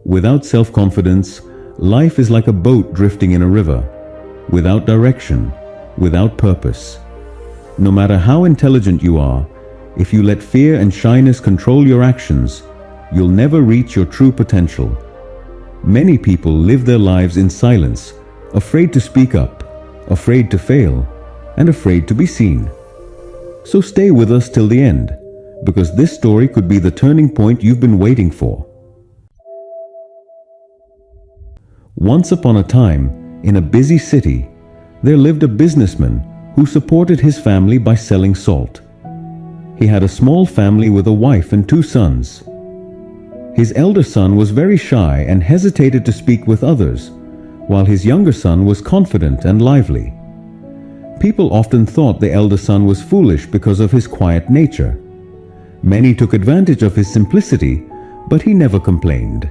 Without self-confidence, life is like a boat drifting in a river, without direction, without purpose. No matter how intelligent you are, if you let fear and shyness control your actions, you'll never reach your true potential. Many people live their lives in silence, afraid to speak up, afraid to fail, and afraid to be seen. So stay with us till the end, because this story could be the turning point you've been waiting for. Once upon a time, in a busy city, there lived a businessman who supported his family by selling salt. He had a small family with a wife and 2 sons. His elder son was very shy and hesitated to speak with others, while his younger son was confident and lively. People often thought the elder son was foolish because of his quiet nature. Many took advantage of his simplicity, but he never complained.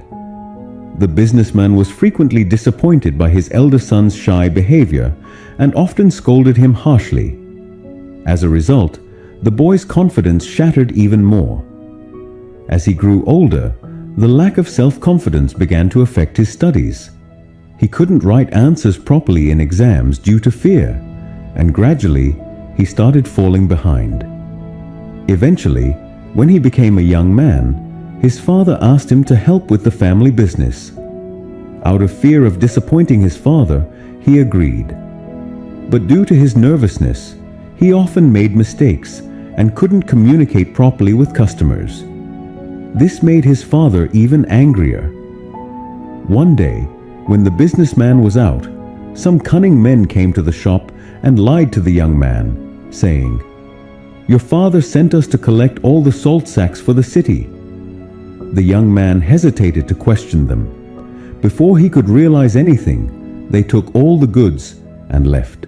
The businessman was frequently disappointed by his elder son's shy behavior and often scolded him harshly. As a result, the boy's confidence shattered even more. As he grew older, the lack of self-confidence began to affect his studies. He couldn't write answers properly in exams due to fear, and gradually he started falling behind. Eventually, when he became a young man, his father asked him to help with the family business. Out of fear of disappointing his father, he agreed. But due to his nervousness, he often made mistakes and couldn't communicate properly with customers. This made his father even angrier. One day, when the businessman was out, some cunning men came to the shop and lied to the young man, saying, "Your father sent us to collect all the salt sacks for the city." The young man hesitated to question them. Before he could realize anything, they took all the goods and left.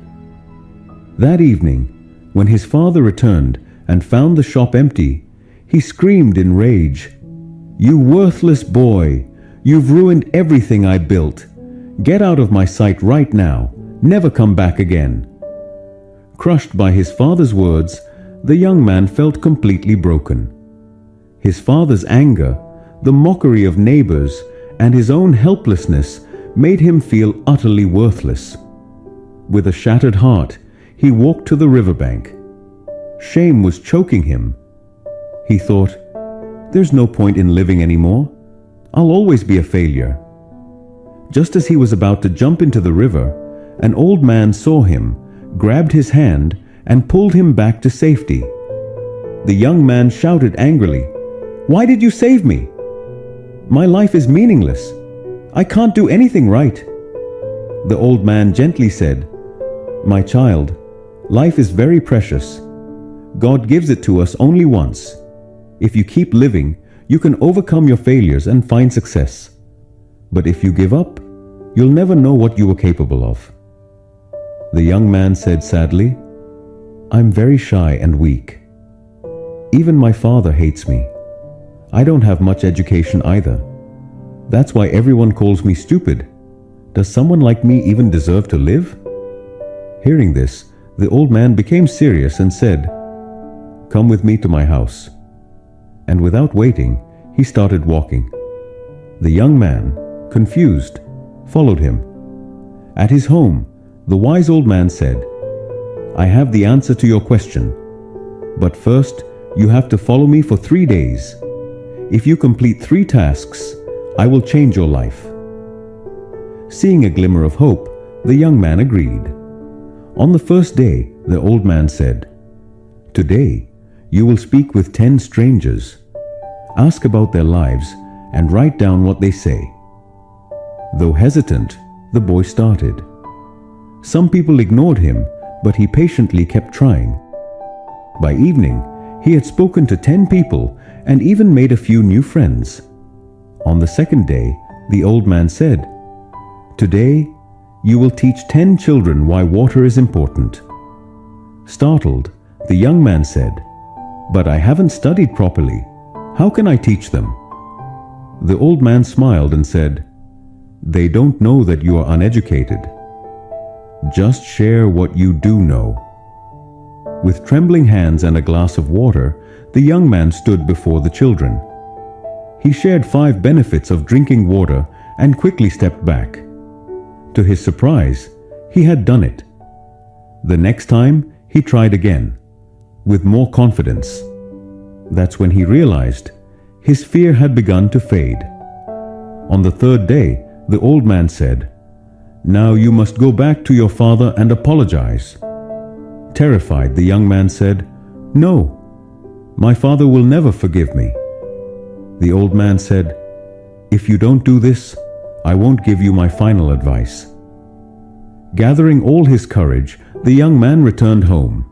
That evening, when his father returned and found the shop empty, he screamed in rage, "You worthless boy! You've ruined everything I built. Get out of my sight right now. Never come back again." Crushed by his father's words, the young man felt completely broken. His father's anger, the mockery of neighbors, and his own helplessness made him feel utterly worthless. With a shattered heart, he walked to the riverbank. Shame was choking him. He thought, "There's no point in living anymore. I'll always be a failure." Just as he was about to jump into the river, an old man saw him, grabbed his hand, and pulled him back to safety. The young man shouted angrily, "Why did you save me? My life is meaningless. I can't do anything right." The old man gently said, "My child, life is very precious. God gives it to us only once. If you keep living, you can overcome your failures and find success. But if you give up, you'll never know what you were capable of." The young man said sadly, "I'm very shy and weak. Even my father hates me. I don't have much education either. That's why everyone calls me stupid. Does someone like me even deserve to live?" Hearing this, the old man became serious and said, "Come with me to my house." And without waiting, he started walking. The young man, confused, followed him. At his home, the wise old man said, "I have the answer to your question. But first, you have to follow me for 3 days. If you complete 3 tasks, I will change your life." Seeing a glimmer of hope, the young man agreed. On the first day, the old man said, "Today, you will speak with 10 strangers. Ask about their lives and write down what they say." Though hesitant, the boy started. Some people ignored him, but he patiently kept trying. By evening, he had spoken to 10 people and even made a few new friends. On the second day, the old man said, "Today, you will teach 10 children why water is important." Startled, the young man said, "But I haven't studied properly. How can I teach them?" The old man smiled and said, "They don't know that you are uneducated. Just share what you do know." With trembling hands and a glass of water, the young man stood before the children. He shared 5 benefits of drinking water and quickly stepped back. To his surprise, he had done it. The next time, he tried again, with more confidence. That's when he realized his fear had begun to fade. On the 3rd day, the old man said, "Now you must go back to your father and apologize." Terrified, the young man said, "No, my father will never forgive me." The old man said, "If you don't do this, I won't give you my final advice." Gathering all his courage, the young man returned home.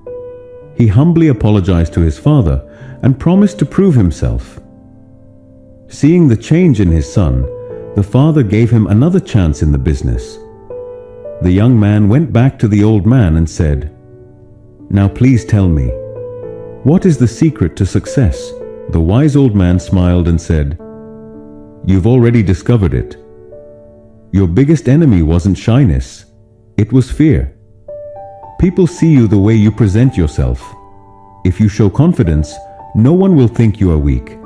He humbly apologized to his father and promised to prove himself. Seeing the change in his son, the father gave him another chance in the business. The young man went back to the old man and said, "Now please tell me, what is the secret to success?" The wise old man smiled and said, "You've already discovered it. Your biggest enemy wasn't shyness, it was fear. People see you the way you present yourself. If you show confidence, no one will think you are weak.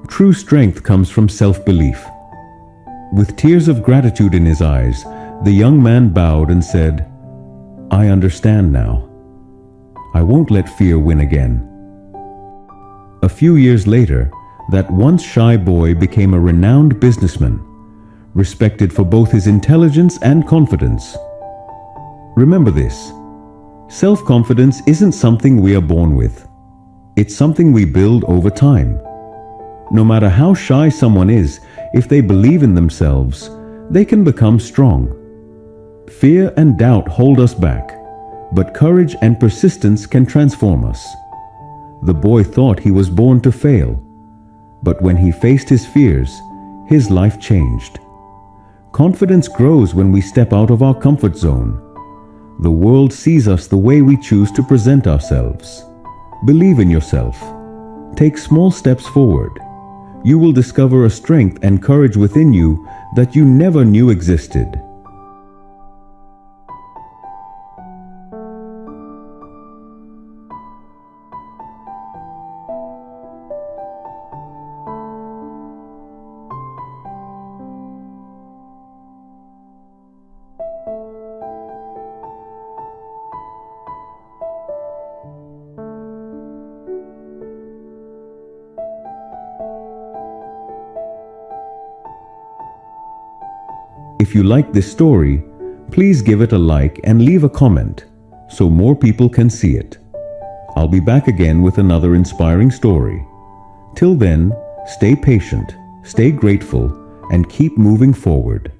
True strength comes from self-belief." With tears of gratitude in his eyes, the young man bowed and said, "I understand now. I won't let fear win again." A few years later, that once shy boy became a renowned businessman, respected for both his intelligence and confidence. Remember this: self-confidence isn't something we are born with. It's something we build over time. No matter how shy someone is, if they believe in themselves, they can become strong. Fear and doubt hold us back, but courage and persistence can transform us. The boy thought he was born to fail, but when he faced his fears, his life changed. Confidence grows when we step out of our comfort zone. The world sees us the way we choose to present ourselves. Believe in yourself. Take small steps forward. You will discover a strength and courage within you that you never knew existed. If you like this story, please give it a like and leave a comment so more people can see it. I'll be back again with another inspiring story. Till then, stay patient, stay grateful, and keep moving forward.